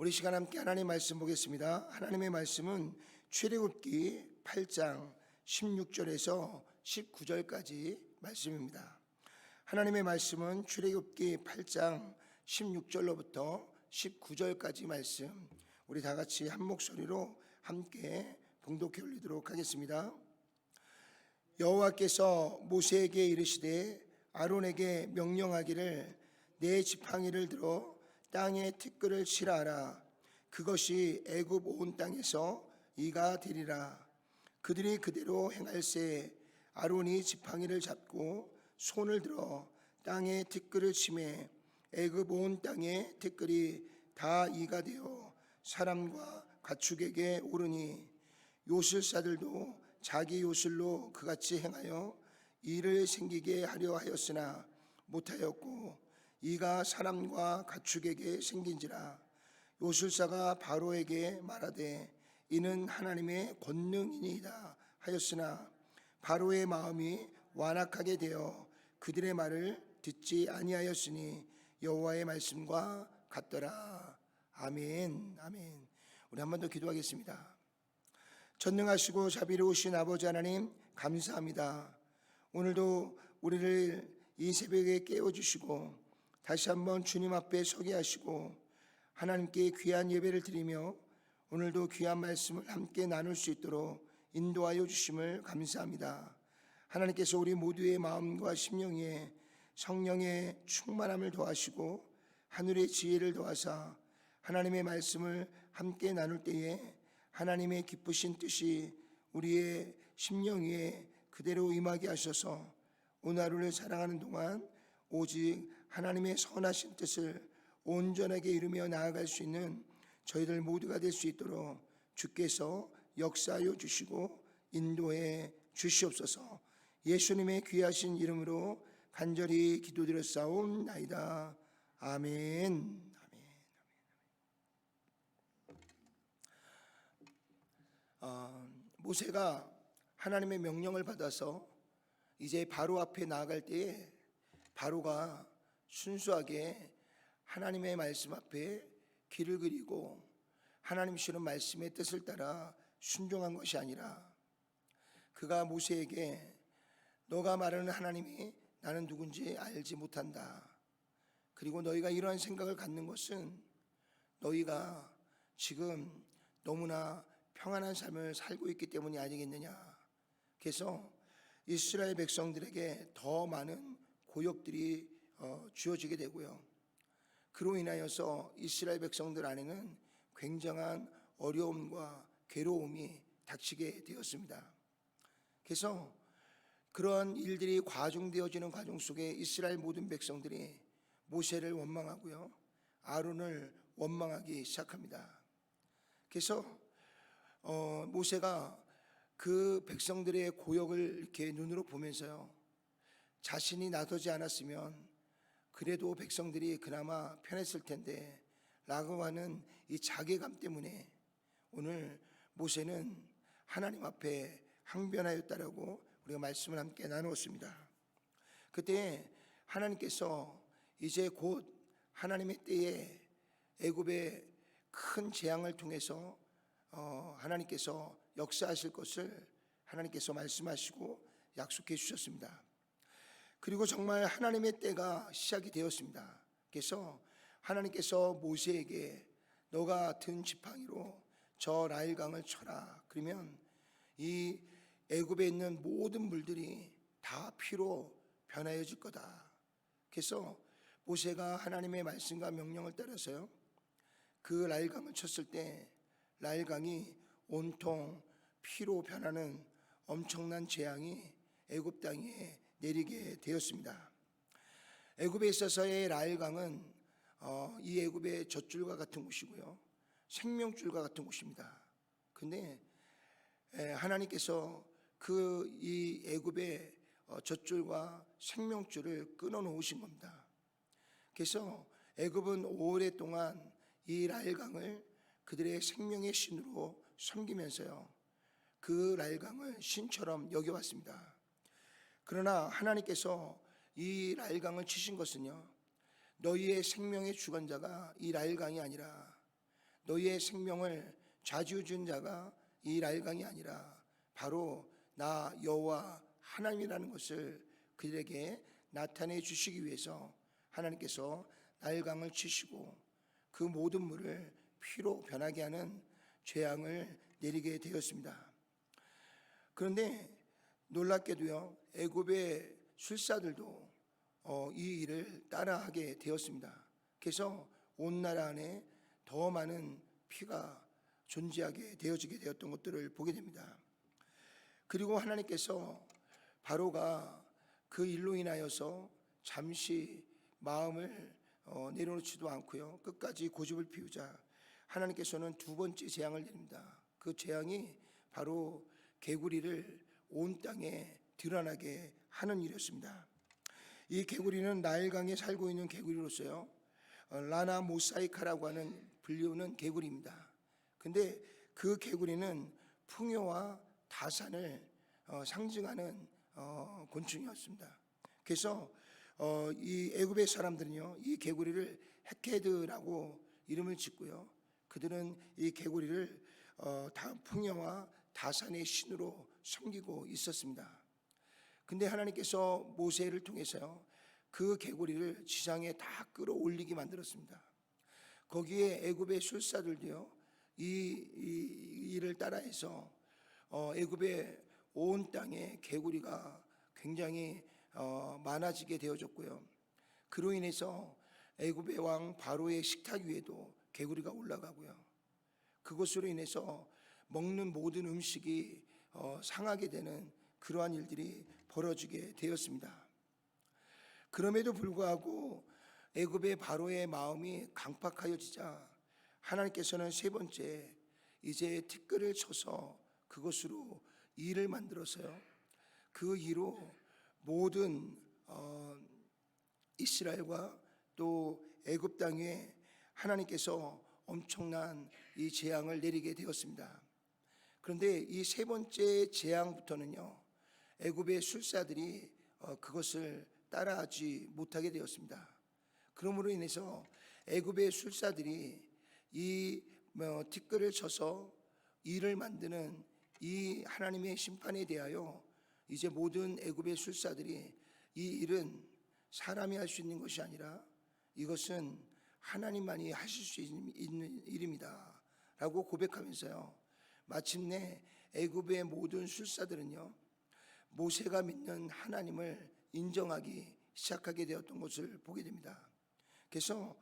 우리 시간 함께 하나님의 말씀 보겠습니다. 하나님의 말씀은 출애굽기 8장 16절에서 19절까지 말씀입니다. 하나님의 말씀은 출애굽기 8장 16절로부터 19절까지 말씀, 우리 다 같이 한 목소리로 함께 봉독해 올리도록 하겠습니다. 여호와께서 모세에게 이르시되 아론에게 명령하기를 내 지팡이를 들어 땅에 티끌을 치라 하라. 그것이 애굽 온 땅에서 이가 되리라. 그들이 그대로 행할세. 아론이 지팡이를 잡고 손을 들어 땅에 티끌을 치매 애굽 온 땅에 티끌이 다 이가 되어 사람과 가축에게 오르니 요술사들도 자기 요술로 그같이 행하여 이를 생기게 하려 하였으나 못하였고 이가 사람과 가축에게 생긴지라. 요술사가 바로에게 말하되 이는 하나님의 권능이니이다 하였으나 바로의 마음이 완악하게 되어 그들의 말을 듣지 아니하였으니 여호와의 말씀과 같더라. 아멘. 아멘. 우리 한 번 더 기도하겠습니다. 전능하시고 자비로우신 아버지 하나님, 감사합니다. 오늘도 우리를 이 새벽에 깨워주시고 다시 한번 주님 앞에 서게 하시고 하나님께 귀한 예배를 드리며 오늘도 귀한 말씀을 함께 나눌 수 있도록 인도하여 주심을 감사합니다. 하나님께서 우리 모두의 마음과 심령 위에 성령의 충만함을 더하시고 하늘의 지혜를 더하사 하나님의 말씀을 함께 나눌 때에 하나님의 기쁘신 뜻이 우리의 심령 위에 그대로 임하게 하셔서 오늘 하루를 살아가는 동안 오직 하나님의 선하신 뜻을 온전하게 이루며 나아갈 수 있는 저희들 모두가 될 수 있도록 주께서 역사하여 주시고 인도해 주시옵소서. 예수님의 귀하신 이름으로 간절히 기도드렸사옵나이다. 아멘. 모세가 하나님의 명령을 받아서 이제 바로 앞에 나아갈 때에 바로가 순수하게 하나님의 말씀 앞에 길을 그리고 하나님 주시는 말씀의 뜻을 따라 순종한 것이 아니라 그가 모세에게 너가 말하는 하나님이 나는 누군지 알지 못한다. 그리고 너희가 이러한 생각을 갖는 것은 너희가 지금 너무나 평안한 삶을 살고 있기 때문이 아니겠느냐. 그래서 이스라엘 백성들에게 더 많은 고역들이 주어지게 되고요. 그로 인하여서 이스라엘 백성들 안에는 굉장한 어려움과 괴로움이 닥치게 되었습니다. 그래서 그러한 일들이 과중되어지는 과정 속에 이스라엘 모든 백성들이 모세를 원망하고요, 아론을 원망하기 시작합니다. 그래서 모세가 그 백성들의 고역을 이렇게 눈으로 보면서요, 자신이 나서지 않았으면 그래도 백성들이 그나마 편했을 텐데 라고 하는 이 자괴감 때문에 오늘 모세는 하나님 앞에 항변하였다라고 우리가 말씀을 함께 나누었습니다. 그때 하나님께서 이제 곧 하나님의 때에 애굽의 큰 재앙을 통해서 하나님께서 역사하실 것을 하나님께서 말씀하시고 약속해 주셨습니다. 그리고 정말 하나님의 때가 시작이 되었습니다. 그래서 하나님께서 모세에게 너가 든 지팡이로 저 나일강을 쳐라. 그러면 이 애굽에 있는 모든 물들이 다 피로 변하여질 거다. 그래서 모세가 하나님의 말씀과 명령을 따라서요, 그 나일강을 쳤을 때 나일강이 온통 피로 변하는 엄청난 재앙이 애굽 땅에 내리게 되었습니다. 애굽에 있어서의 나일강은 이 애굽의 젖줄과 같은 곳이고요, 생명줄과 같은 곳입니다. 근데 하나님께서 이 애굽의 젖줄과 생명줄을 끊어 놓으신 겁니다. 그래서 애굽은 오랫동안 이 나일강을 그들의 생명의 신으로 섬기면서요, 그 나일강을 신처럼 여겨왔습니다. 그러나 하나님께서 이 나일강을 치신 것은요, 너희의 생명의 주관자가 이 나일강이 아니라 너희의 생명을 좌지우지한 자가 이 나일강이 아니라 바로 나 여호와 하나님이라는 것을 그들에게 나타내 주시기 위해서 하나님께서 나일강을 치시고 그 모든 물을 피로 변하게 하는 재앙을 내리게 되었습니다. 그런데 놀랍게도요, 애굽의 술사들도 이 일을 따라하게 되었습니다. 그래서 온 나라 안에 더 많은 피가 존재하게 되어지게 되었던 것들을 보게 됩니다. 그리고 하나님께서 바로가 그 일로 인하여서 잠시 마음을 내려놓지도 않고요, 끝까지 고집을 피우자 하나님께서는 두 번째 재앙을 내립니다. 그 재앙이 바로 개구리를 온 땅에 드러나게 하는 일이었습니다. 이 개구리는 나일강에 살고 있는 개구리로서요, 라나 모사이카라고 하는 불리우는 개구리입니다. 근데 그 개구리는 풍요와 다산을 상징하는 곤충이었습니다. 그래서 이 애굽의 사람들은요, 이 개구리를 헤케드라고 이름을 짓고요, 그들은 이 개구리를 풍요와 다산의 신으로 섬기고 있었습니다. 근데 하나님께서 모세를 통해서요, 그 개구리를 지상에 다 끌어올리게 만들었습니다. 거기에 애굽의 술사들도요, 이 일을 따라해서 애굽의 온 땅에 개구리가 굉장히 많아지게 되어졌고요, 그로 인해서 애굽의 왕 바로의 식탁 위에도 개구리가 올라가고요, 그것으로 인해서 먹는 모든 음식이 상하게 되는 그러한 일들이 벌어지게 되었습니다. 그럼에도 불구하고 애굽의 바로의 마음이 강팍하여지자 하나님께서는 세 번째 이제 티끌을 쳐서 그것으로 이를 만들어서요, 그 이로 모든 이스라엘과 또 애굽 땅에 하나님께서 엄청난 이 재앙을 내리게 되었습니다. 그런데 이 세 번째 재앙부터는요, 애굽의 술사들이 그것을 따라하지 못하게 되었습니다. 그러므로 인해서 애굽의 술사들이 이 티끌을 쳐서 이를 만드는 이 하나님의 심판에 대하여 이제 모든 애굽의 술사들이 이 일은 사람이 할 수 있는 것이 아니라 이것은 하나님만이 하실 수 있는 일입니다 라고 고백하면서요, 마침내 애굽의 모든 술사들은요, 모세가 믿는 하나님을 인정하기 시작하게 되었던 것을 보게 됩니다. 그래서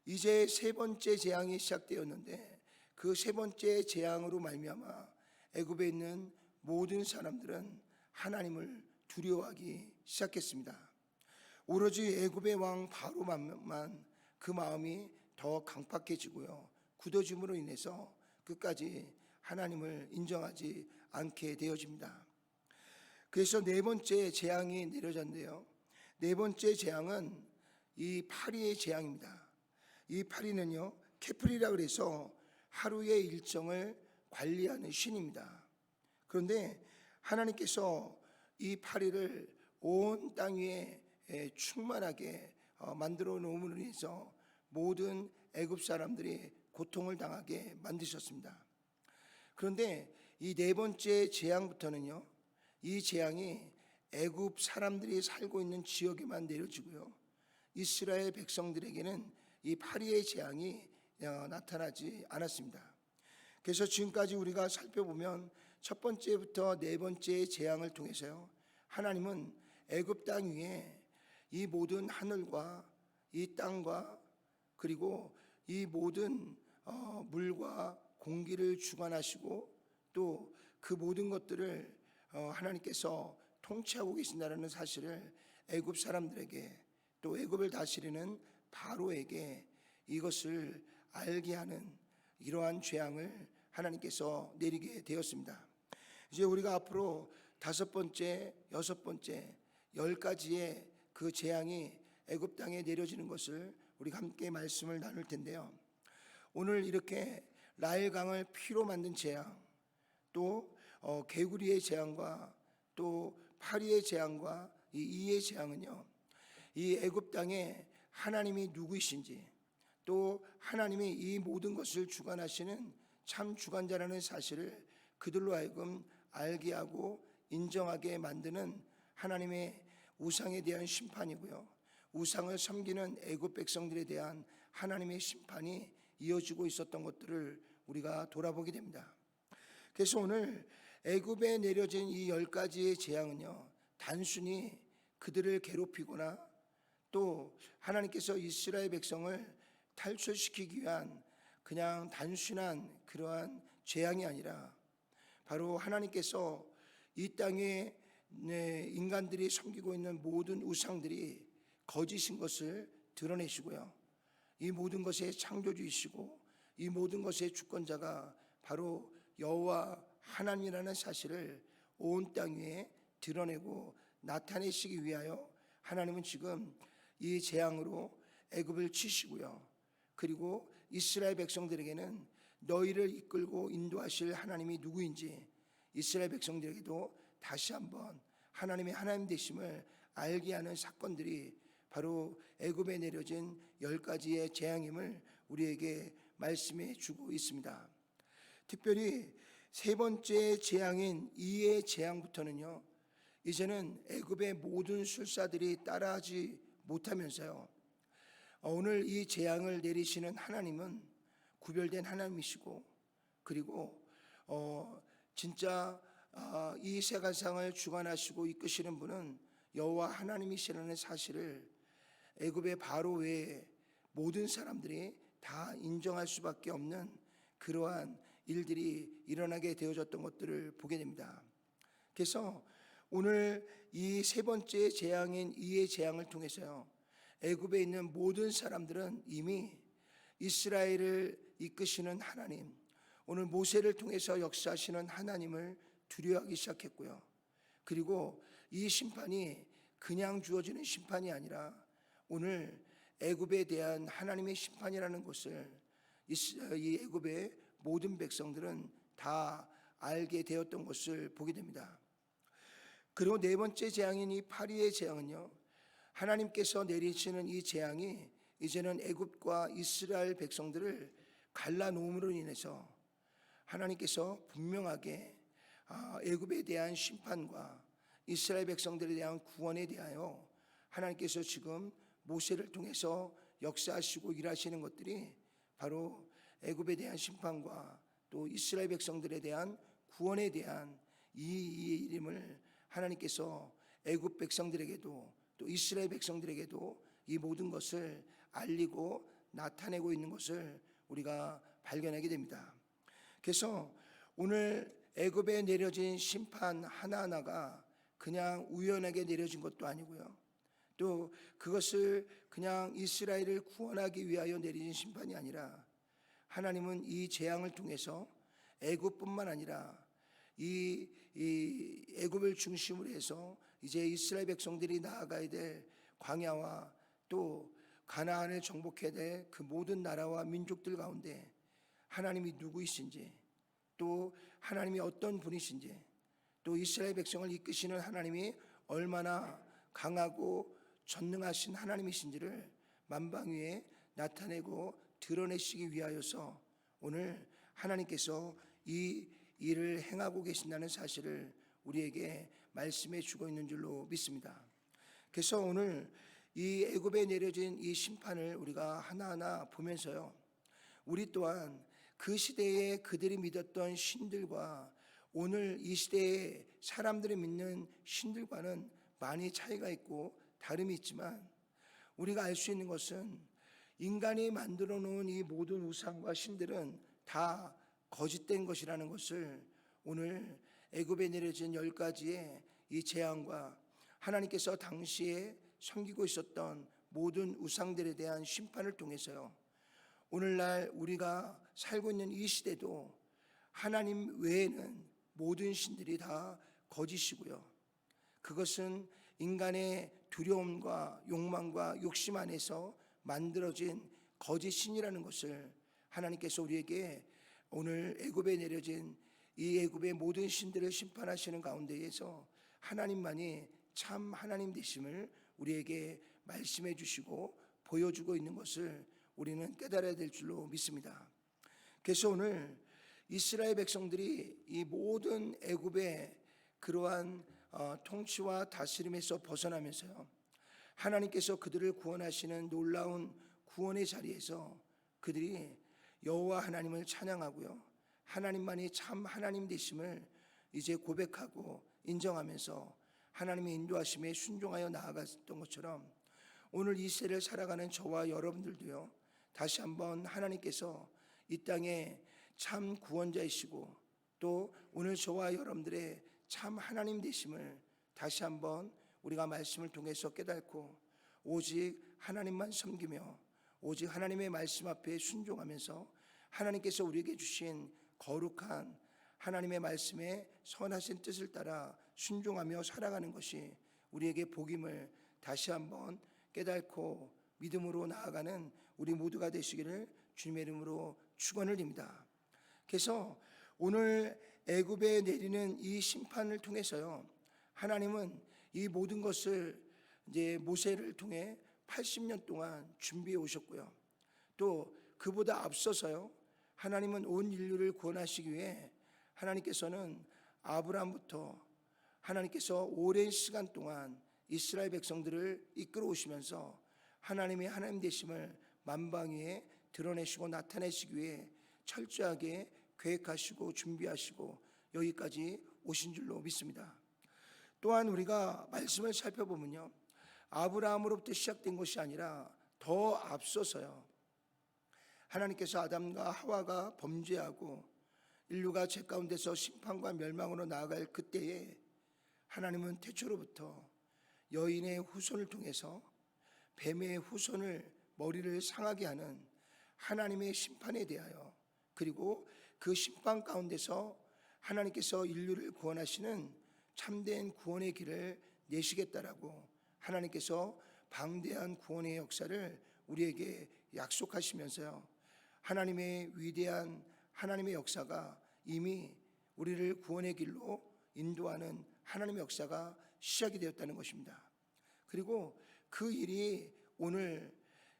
이제 세 번째 재앙이 시작되었는데 그 세 번째 재앙으로 말미암아 애굽에 있는 모든 사람들은 하나님을 두려워하기 시작했습니다. 오로지 애굽의 왕 바로만 그 마음이 더 강팍해지고요, 굳어짐으로 인해서 끝까지 하나님을 인정하지 않게 되어집니다. 그래서 네 번째 재앙이 내려졌는데요, 네 번째 재앙은 이 파리의 재앙입니다. 이 파리는요, 케프리라고 해서 하루의 일정을 관리하는 신입니다. 그런데 하나님께서 이 파리를 온 땅 위에 충만하게 만들어 놓음으로 인해서 모든 애굽 사람들이 고통을 당하게 만드셨습니다. 그런데 이 네 번째 재앙부터는요, 이 재앙이 애굽 사람들이 살고 있는 지역에만 내려지고요, 이스라엘 백성들에게는 이 파리의 재앙이 나타나지 않았습니다. 그래서 지금까지 우리가 살펴보면 첫 번째부터 네 번째 재앙을 통해서요, 하나님은 애굽 땅 위에 이 모든 하늘과 이 땅과 그리고 이 모든 물과 공기를 주관하시고 또 그 모든 것들을 하나님께서 통치하고 계신다는 사실을 애굽 사람들에게 또 애굽을 다스리는 바로에게 이것을 알게 하는 이러한 재앙을 하나님께서 내리게 되었습니다. 이제 우리가 앞으로 다섯 번째, 여섯 번째, 10가지의 그 재앙이 애굽 땅에 내려지는 것을 우리가 함께 말씀을 나눌 텐데요, 오늘 이렇게 나일강을 피로 만든 재앙, 또 개구리의 재앙과 또 파리의 재앙과 이 이의 재앙은요, 이 애굽 땅에 하나님이 누구이신지 또 하나님이 이 모든 것을 주관하시는 참 주관자라는 사실을 그들로 하여금 알게 하고 인정하게 만드는 하나님의 우상에 대한 심판이고요. 우상을 섬기는 애굽 백성들에 대한 하나님의 심판이 이어지고 있었던 것들을 우리가 돌아보게 됩니다. 그래서 오늘 애굽에 내려진 이 10가지의 재앙은요, 단순히 그들을 괴롭히거나 또 하나님께서 이스라엘 백성을 탈출시키기 위한 그냥 단순한 그러한 재앙이 아니라 바로 하나님께서 이 땅에 인간들이 섬기고 있는 모든 우상들이 거짓인 것을 드러내시고요, 이 모든 것의 창조주이시고 이 모든 것의 주권자가 바로 여호와 하나님이라는 사실을 온 땅 위에 드러내고 나타내시기 위하여 하나님은 지금 이 재앙으로 애굽을 치시고요, 그리고 이스라엘 백성들에게는 너희를 이끌고 인도하실 하나님이 누구인지 이스라엘 백성들에게도 다시 한번 하나님의 하나님 되심을 알게 하는 사건들이 바로 애굽에 내려진 10가지의 재앙임을 우리에게 말씀해 주고 있습니다. 특별히 세 번째 재앙인 이의 재앙부터는요, 이제는 애굽의 모든 술사들이 따라하지 못하면서요, 오늘 이 재앙을 내리시는 하나님은 구별된 하나님이시고, 그리고 진짜 이 세간상을 주관하시고 이끄시는 분은 여호와 하나님이시라는 사실을 애굽의 바로 외에 모든 사람들이 다 인정할 수밖에 없는 그러한 일들이 일어나게 되어졌던 것들을 보게 됩니다. 그래서 오늘 이 세 번째 재앙인 이의 재앙을 통해서요, 애굽에 있는 모든 사람들은 이미 이스라엘을 이끄시는 하나님, 오늘 모세를 통해서 역사하시는 하나님을 두려워하기 시작했고요. 그리고 이 심판이 그냥 주어지는 심판이 아니라 오늘 애굽에 대한 하나님의 심판이라는 것을 이 애굽의 모든 백성들은 다 알게 되었던 것을 보게 됩니다. 그리고 네 번째 재앙인 이 파리의 재앙은요, 하나님께서 내리시는 이 재앙이 이제는 애굽과 이스라엘 백성들을 갈라놓음으로 인해서 하나님께서 분명하게 애굽에 대한 심판과 이스라엘 백성들에 대한 구원에 대하여 하나님께서 지금 모세를 통해서 역사하시고 일하시는 것들이 바로 애굽에 대한 심판과 또 이스라엘 백성들에 대한 구원에 대한 이 이름을 하나님께서 애굽 백성들에게도 또 이스라엘 백성들에게도 이 모든 것을 알리고 나타내고 있는 것을 우리가 발견하게 됩니다. 그래서 오늘 애굽에 내려진 심판 하나하나가 그냥 우연하게 내려진 것도 아니고요, 또 그것을 그냥 이스라엘을 구원하기 위하여 내리신 심판이 아니라 하나님은 이 재앙을 통해서 애굽뿐만 아니라 이 애굽을 중심으로 해서 이제 이스라엘 백성들이 나아가야 될 광야와 또 가나안을 정복해야 될 그 모든 나라와 민족들 가운데 하나님이 누구이신지, 또 하나님이 어떤 분이신지, 또 이스라엘 백성을 이끄시는 하나님이 얼마나 강하고 전능하신 하나님이신지를 만방위에 나타내고 드러내시기 위하여서 오늘 하나님께서 이 일을 행하고 계신다는 사실을 우리에게 말씀해 주고 있는 줄로 믿습니다. 그래서 오늘 이 애굽에 내려진 이 심판을 우리가 하나하나 보면서요, 우리 또한 그 시대에 그들이 믿었던 신들과 오늘 이 시대에 사람들이 믿는 신들과는 많이 차이가 있고 다름이 있지만, 우리가 알 수 있는 것은 인간이 만들어 놓은 이 모든 우상과 신들은 다 거짓된 것이라는 것을 오늘 애굽에 내려진 10가지의 이 재앙과 하나님께서 당시에 섬기고 있었던 모든 우상들에 대한 심판을 통해서요, 오늘날 우리가 살고 있는 이 시대도 하나님 외에는 모든 신들이 다 거짓이고요, 그것은 인간의 두려움과 욕망과 욕심 안에서 만들어진 거짓 신이라는 것을 하나님께서 우리에게 오늘 애굽에 내려진 이 애굽의 모든 신들을 심판하시는 가운데에서 하나님만이 참 하나님 되심을 우리에게 말씀해 주시고 보여주고 있는 것을 우리는 깨달아야 될 줄로 믿습니다. 그래서 오늘 이스라엘 백성들이 이 모든 애굽의 그러한 통치와 다스림에서 벗어나면서요, 하나님께서 그들을 구원하시는 놀라운 구원의 자리에서 그들이 여호와 하나님을 찬양하고요, 하나님만이 참 하나님 되심을 이제 고백하고 인정하면서 하나님의 인도하심에 순종하여 나아갔던 것처럼, 오늘 이 시대를 살아가는 저와 여러분들도요, 다시 한번 하나님께서 이 땅에 참 구원자이시고 또 오늘 저와 여러분들의 참 하나님 되심을 다시 한번 우리가 말씀을 통해서 깨닫고 오직 하나님만 섬기며 오직 하나님의 말씀 앞에 순종하면서 하나님께서 우리에게 주신 거룩한 하나님의 말씀에 선하신 뜻을 따라 순종하며 살아가는 것이 우리에게 복임을 다시 한번 깨닫고 믿음으로 나아가는 우리 모두가 되시기를 주님의 이름으로 축원을 드립니다. 그래서 오늘 애굽에 내리는 이 심판을 통해서요, 하나님은 이 모든 것을 이제 모세를 통해 80년 동안 준비해 오셨고요, 또 그보다 앞서서요, 하나님은 온 인류를 구원하시기 위해 하나님께서는 아브라함부터 하나님께서 오랜 시간 동안 이스라엘 백성들을 이끌어 오시면서 하나님의 하나님 되심을 만방위에 드러내시고 나타내시기 위해 철저하게 계획하시고 준비하시고 여기까지 오신 줄로 믿습니다. 또한 우리가 말씀을 살펴보면요, 아브라함으로부터 시작된 것이 아니라 더 앞서서요, 하나님께서 아담과 하와가 범죄하고 인류가 죄 가운데서 심판과 멸망으로 나아갈 그때에 하나님은 태초로부터 여인의 후손을 통해서 뱀의 후손을 머리를 상하게 하는 하나님의 심판에 대하여, 그리고 그 심판 가운데서 하나님께서 인류를 구원하시는 참된 구원의 길을 내시겠다라고 하나님께서 방대한 구원의 역사를 우리에게 약속하시면서요, 하나님의 위대한 하나님의 역사가 이미 우리를 구원의 길로 인도하는 하나님의 역사가 시작이 되었다는 것입니다. 그리고 그 일이 오늘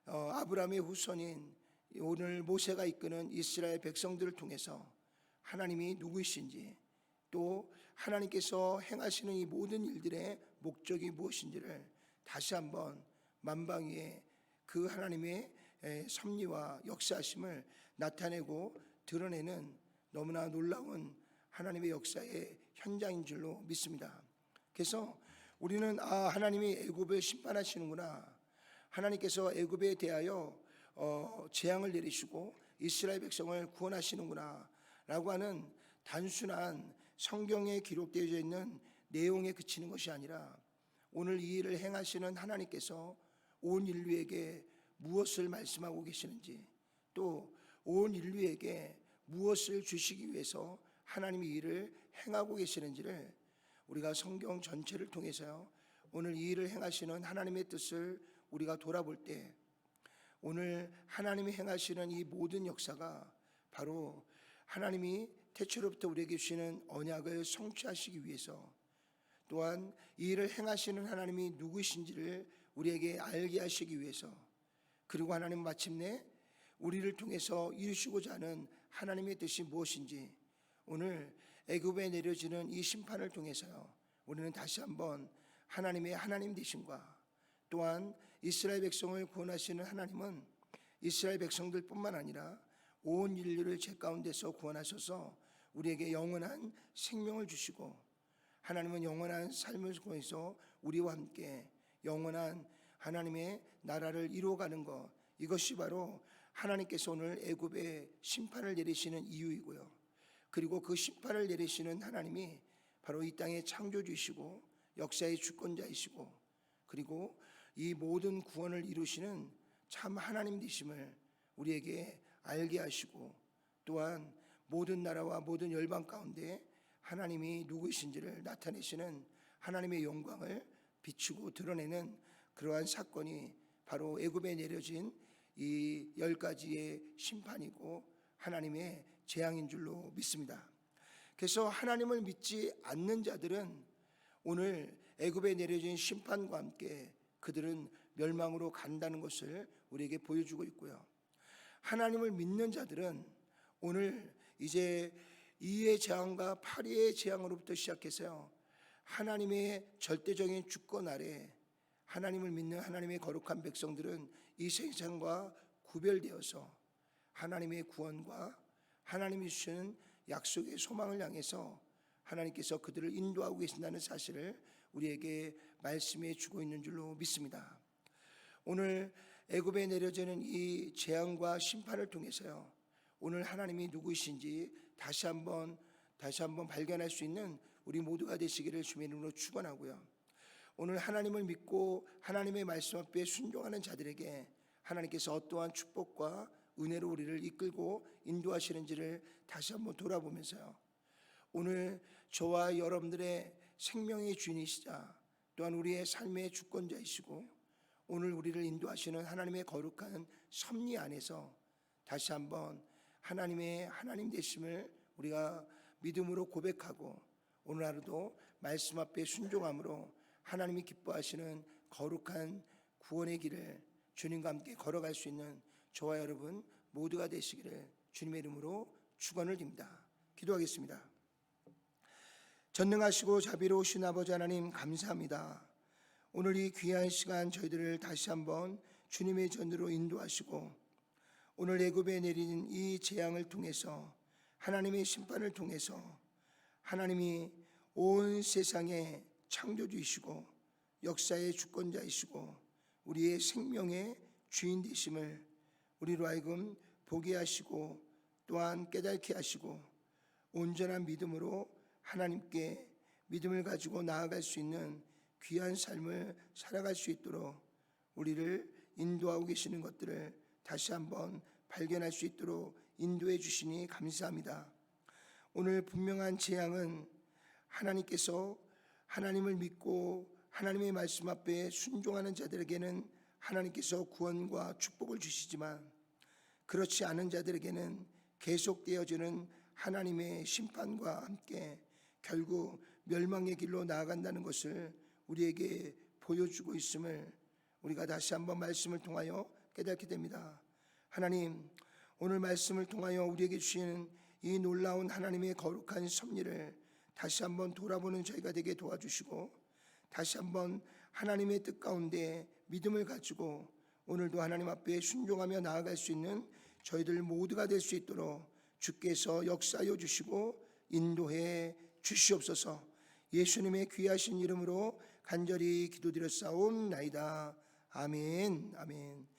아브라함의 후손인 오늘 모세가 이끄는 이스라엘 백성들을 통해서 하나님이 누구이신지, 또 하나님께서 행하시는 이 모든 일들의 목적이 무엇인지를 다시 한번 만방위에 그 하나님의 섭리와 역사하심을 나타내고 드러내는 너무나 놀라운 하나님의 역사의 현장인 줄로 믿습니다. 그래서 우리는 하나님이 애굽을 심판하시는구나, 하나님께서 애굽에 대하여 재앙을 내리시고 이스라엘 백성을 구원하시는구나 라고 하는 단순한 성경에 기록되어 있는 내용에 그치는 것이 아니라 오늘 이 일을 행하시는 하나님께서 온 인류에게 무엇을 말씀하고 계시는지, 또 온 인류에게 무엇을 주시기 위해서 하나님이 이 일을 행하고 계시는지를 우리가 성경 전체를 통해서요, 오늘 이 일을 행하시는 하나님의 뜻을 우리가 돌아볼 때 오늘 하나님이 행하시는 이 모든 역사가 바로 하나님이 태초로부터 우리에게 주시는 언약을 성취하시기 위해서, 또한 이 일을 행하시는 하나님이 누구이신지를 우리에게 알게 하시기 위해서, 그리고 하나님 마침내 우리를 통해서 이루시고자 하는 하나님의 뜻이 무엇인지 오늘 애굽에 내려지는 이 심판을 통해서요, 우리는 다시 한번 하나님의 하나님 되심과 또한 이스라엘 백성을 구원하시는 하나님은 이스라엘 백성들뿐만 아니라 온 인류를 죄 가운데서 구원하셔서 우리에게 영원한 생명을 주시고, 하나님은 영원한 삶을 통해서 우리와 함께 영원한 하나님의 나라를 이루어가는 것, 이것이 바로 하나님께서 오늘 애굽에 심판을 내리시는 이유이고요, 그리고 그 심판을 내리시는 하나님이 바로 이 땅의 창조주이시고 역사의 주권자이시고, 그리고 이 모든 구원을 이루시는 참 하나님 되심을 우리에게 알게 하시고, 또한 모든 나라와 모든 열방 가운데 하나님이 누구이신지를 나타내시는 하나님의 영광을 비추고 드러내는 그러한 사건이 바로 애굽에 내려진 이 10가지의 심판이고 하나님의 재앙인 줄로 믿습니다. 그래서 하나님을 믿지 않는 자들은 오늘 애굽에 내려진 심판과 함께 그들은 멸망으로 간다는 것을 우리에게 보여주고 있고요, 하나님을 믿는 자들은 오늘 이제 2의 재앙과 8의 재앙으로부터 시작해서요, 하나님의 절대적인 주권 아래 하나님을 믿는 하나님의 거룩한 백성들은 이 세상과 구별되어서 하나님의 구원과 하나님이 주시는 약속의 소망을 향해서 하나님께서 그들을 인도하고 계신다는 사실을 우리에게 말씀해 주고 있는 줄로 믿습니다. 오늘 애굽에 내려지는 이 재앙과 심판을 통해서요, 오늘 하나님이 누구이신지 다시 한번 발견할 수 있는 우리 모두가 되시기를 주의 이름으로 축원하고요. 오늘 하나님을 믿고 하나님의 말씀 앞에 순종하는 자들에게 하나님께서 어떠한 축복과 은혜로 우리를 이끌고 인도하시는지를 다시 한번 돌아보면서요, 오늘 저와 여러분들의 생명의 주인이시자 또한 우리의 삶의 주권자이시고 오늘 우리를 인도하시는 하나님의 거룩한 섭리 안에서 다시 한번 하나님의 하나님 되심을 우리가 믿음으로 고백하고 오늘 하루도 말씀 앞에 순종함으로 하나님이 기뻐하시는 거룩한 구원의 길을 주님과 함께 걸어갈 수 있는 저와 여러분 모두가 되시기를 주님의 이름으로 축원을 드립니다. 기도하겠습니다. 전능하시고 자비로우신 아버지 하나님, 감사합니다. 오늘 이 귀한 시간 저희들을 다시 한번 주님의 전으로 인도하시고 오늘 애굽에 내린 이 재앙을 통해서 하나님의 심판을 통해서 하나님이 온 세상의 창조주이시고 역사의 주권자이시고 우리의 생명의 주인 되심을 우리로 하여금 보게 하시고 또한 깨닫게 하시고 온전한 믿음으로 하나님께 믿음을 가지고 나아갈 수 있는 귀한 삶을 살아갈 수 있도록 우리를 인도하고 계시는 것들을 다시 한번 발견할 수 있도록 인도해 주시니 감사합니다. 오늘 분명한 재앙은 하나님께서 하나님을 믿고 하나님의 말씀 앞에 순종하는 자들에게는 하나님께서 구원과 축복을 주시지만 그렇지 않은 자들에게는 계속되어지는 하나님의 심판과 함께 결국 멸망의 길로 나아간다는 것을 우리에게 보여주고 있음을 우리가 다시 한번 말씀을 통하여 깨닫게 됩니다. 하나님, 오늘 말씀을 통하여 우리에게 주시는 이 놀라운 하나님의 거룩한 섭리를 다시 한번 돌아보는 저희가 되게 도와주시고 다시 한번 하나님의 뜻 가운데 믿음을 가지고 오늘도 하나님 앞에 순종하며 나아갈 수 있는 저희들 모두가 될 수 있도록 주께서 역사하여 주시고 인도해 주시옵소서. 예수님의 귀하신 이름으로 간절히 기도드렸사옵나이다. 아멘. 아멘.